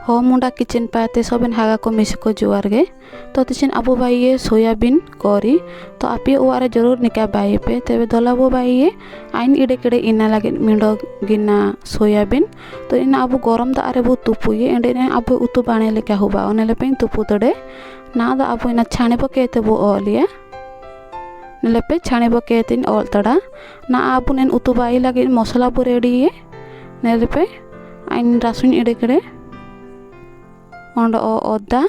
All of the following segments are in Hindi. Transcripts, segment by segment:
हो मुंडा किचन पाते सबन हागा को मिस को जुआर गे तो तिचिन अबो बाइये सोयाबीन करी तो आपे ओआरे जरूर निका बाई पे तबे दलाबो बाइये आइन इडे केडे इना लगे मिंडो गिना सोयाबीन तो इना अबो गरम दा आरे बो तुपुये एंडे ने अबो उतु बाणे लेका होबा ओनेले पे तुपु तोडे ना दा अबो इना छाणे पकेते बो ओलिया नेलेपे छाणे पकेतिन ओल तड़ा ना अबो नेन उतु बाई लगे मसला बो रेडी ये नेलेपे आइन रासुन इडे केडे ओंडो अदा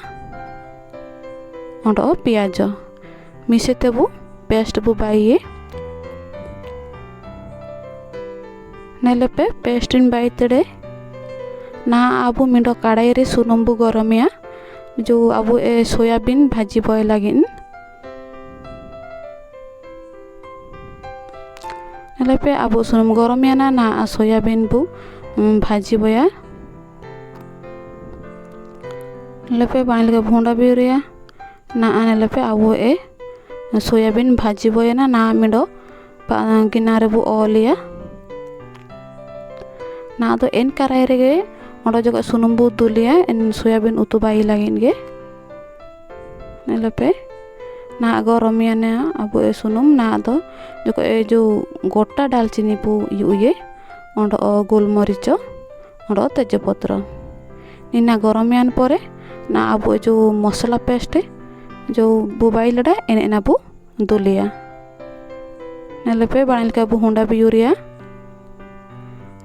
ओंडो पियाज मिसेते बो पेस्ट बो बाइये नेलेपे पेस्ट इन बाइतड़े ना आबो मिंडो कड़ाई रे सुनुम बो गरमिया जो आबो ए सोयाबीन भाजी बय लागिन नेलेपे आबो सुनुम गरमिया ना सोयाबीन बो भाजी बया लेपे बाइल के भोंडा बिरिया ना आने लेपे आवो ए सोयाबीन भाजी बोये ना मिडो गिनारे बो ओलिया ना तो एन कराई रेगे ओंडो जगह सुनुम बो दुलिया एन सोयाबीन उतु बाई लागिन गे नेलेपे ना गरमिया ने आबो ए सुनुम ना दो जको ए जो गोटा दालचीनी बो युये ओंडो गोलमरीच ओंडो तेजपत्र निना गरमियान परे ना अब जो मसला पेस्ट जो बुबाइलडा एने ना बो दुलिया नेलेपे बाणिल का बो हुंडा बियुरिया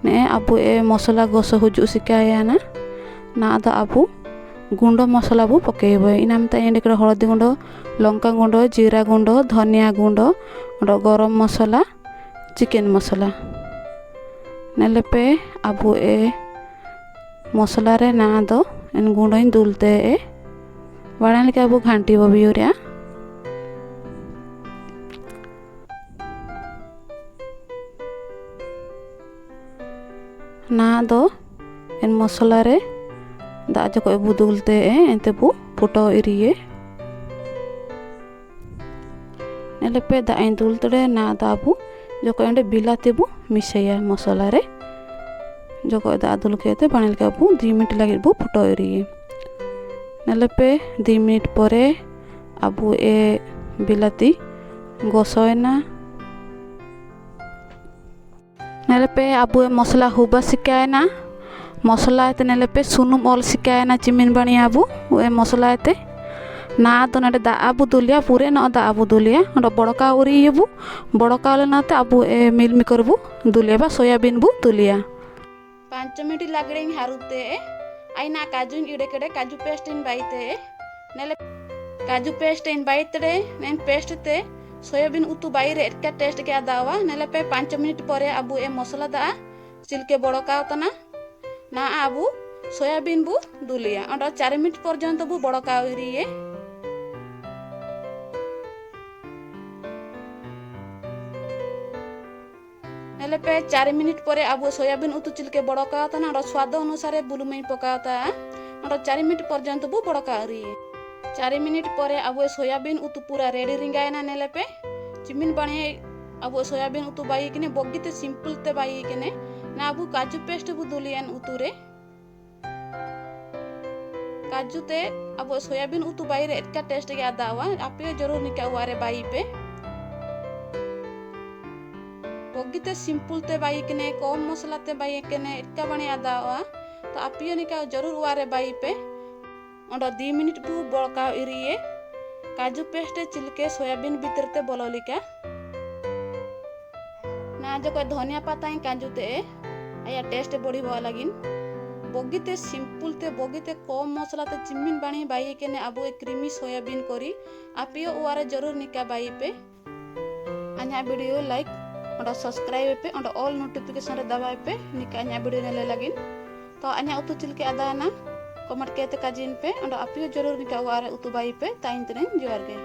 ने अब ए मसला गस हुजु सिकाया ना दा अब गुंडो मसला बो पकेब इनाम ता एंडे कर हळदी गुंडो लंका गुंडो जीरा गुंडो धनिया गुंडो गरम मसला चिकन मसला नेलेपे अब ए मसला रे ना दो एन गुंडो इन दुलते ए वाड़ान के अब घांटी बियुरिया ना दो एन मसला रे दा जको एबु दुलते ए एंते बु फुटो इरिये नेलेपे दा इन दुलतड़े ना दाबु जको एंडे बिलाते बु मिसैया मसला रे जको दा दुल केते बाणिल का बु 2 मिनट लगे बु फुटो इरिये नेलेपे 2 मिनट परे अबु ए बिलाती गोसोयना नेलेपे अबु ए मसला हुबा सिकायना मसला एते नेलेपे सुनुम ऑल सिकायना चिमिन बाणी अबु ए मसला एते ना तो नडे दा अबु दुलिया पूरे न दा अबु दुलिया ओंडो बड़का उरी येबु बड़का लेनाते अबु ए मिल मिकर बु दुलिया बा सोयाबीन बु दुलिया 5 मिनट लागड़े हारुते आईना काजू इडे केडे काजू पेस्ट इन बाईते नेले काजू पेस्ट इन बाईतड़े नेन पेस्ट ते सोयाबीन उतु बाई रे एटका टेस्ट के आदावा नेले पे 5 मिनट परे अबु ए मसला दा चिलके बड़का तना ना अबु सोयाबीन बु दुलिया ओंडो 4 मिनट पर्यंत बु बड़का उरिये नेले पे 4 मिनट परे अब सोयाबीन उतु चिलके बड़का तना स्वाद अनुसार बुलुमई पकाता 4 मिनट पर्यंत बु बड़का उरी 4 मिनट परे अब सोयाबीन उतु पूरा रेडी रिंगायना नेले पे चिमिन बाणे अब सोयाबीन उतु बाई किने बगीते सिंपल ते बाई किने ना अब काजू पेस्ट बु दुलियन उतुरे काजू ते अब सोयाबीन उतु बाई रे एटका टेस्ट के आदावा आपे जरूर निका वारे बाई पे बगीते सिंपल ते बाई किने कम मसला ते बाई किने इटका बने आदावा तो आपियो निका जरूर वारे बाई पे ओंडो 2 मिनट बु बड़का इरिये काजू पेस्ट चिलके सोयाबीन भीतर ते बोलोलिका ना जो कोई धनिया पत्ता ही काजू ते आया टेस्ट बढ़ी बा लगिन बगीते सिंपल ते बगीते कम मसला ते चिमिन बाणी बाई किने अबु ए क्रीमी सोयाबीन करी आपियो वारे जरूर निका बाई पे अन्या वीडियो लाइक और सब्सक्राइब पे और ऑल नोटिफिकेशन रे दबाए पे निका अन्या वीडियो नेले लगिन तो अन्या उतु चिलके आदाना कमेंट केते काजिन पे और आपियो जरूर निका वारे उतु बाई पे ताइन तने जोर गे।